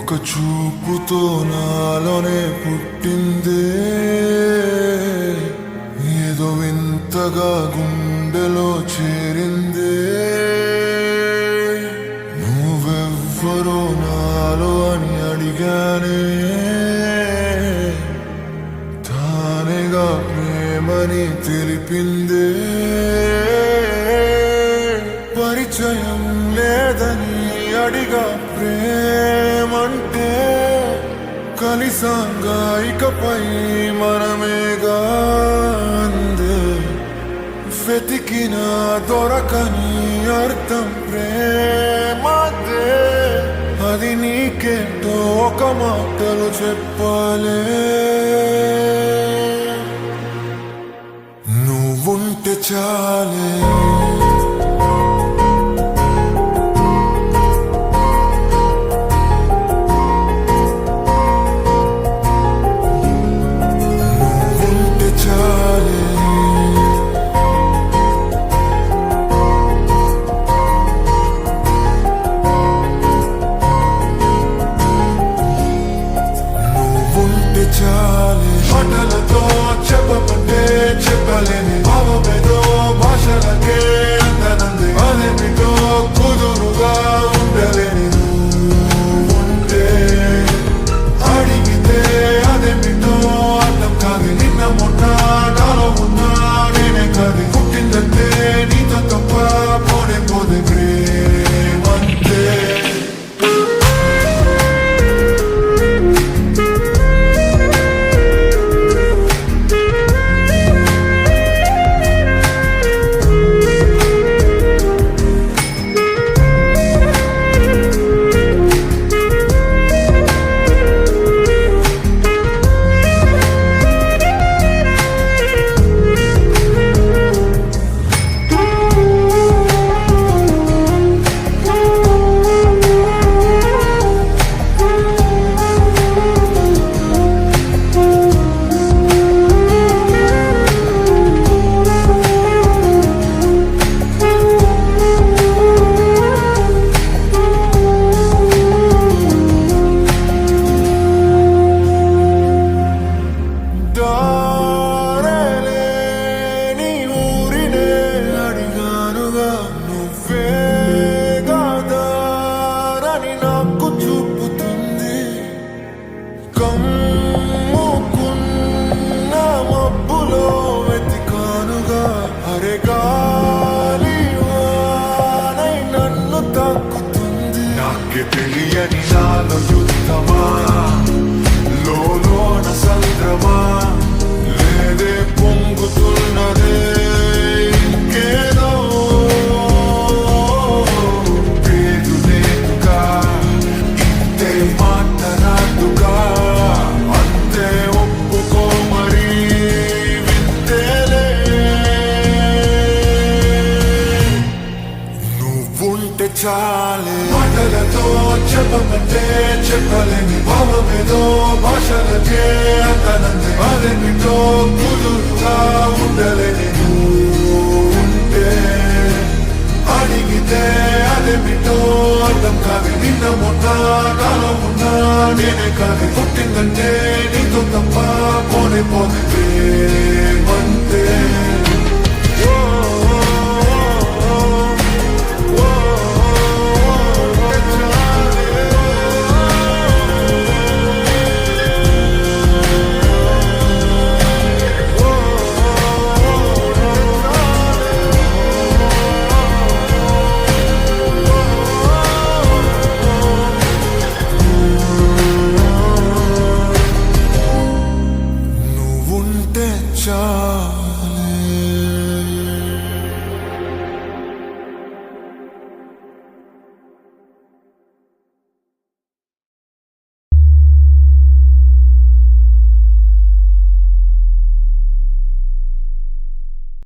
ఒక చూపుతో నాలోనే పుట్టిందే ఏదో వింతగా గుండెలో చేరిందే నువ్వెవ్వరో నాలో అని అడిగానే తానేగా ప్రేమని తెలిపిందే పరిచయం లేదని అడిగా ప్రేమంటే కలిసాంగా ఇకపై మనమేగా అందే వెతికినా దొరకని అర్థం ప్రేమదే అది నీకేంటో ఒక మాటలు చెప్పాలే నువ్వుంటే చాలే మాటలతో చెప్పమంటే చెప్పలేని భావమేదో భాషలకే అందనంది అదేమిటో కుదురుగా ఉండలేని ఉంటే అడిగితే అదేమిటో అర్థం కాదు నిన్న మొన్న నాలో ఉన్నా నేనే కాదు పుట్టిందంటే నీతో తప్ప పోనే పోదే ప్రేమంతే తెలియని నాలో యుద్ధమా లోన సంద్రమా లేదే పొంగుతున్నదే ఇంకేదో పేరు లేదుగా ఇంతే మాట్లాడుగా అంతే ఒప్పుకో మరి వింతేలే నువ్వుంటే చాలే మాటలతో చెప్పమంటే చెప్పలేని భావమేదో భాషలకే అందనంది అదేమిటో కుదురుగా ఉండలేని ఉంటే అడిగితే అదేమిటో అర్థం కాదు నిన్న మొన్న నాలో ఉన్నా నేనే కాదు పుట్టిందంటే నీతో తప్ప పోనే పోతే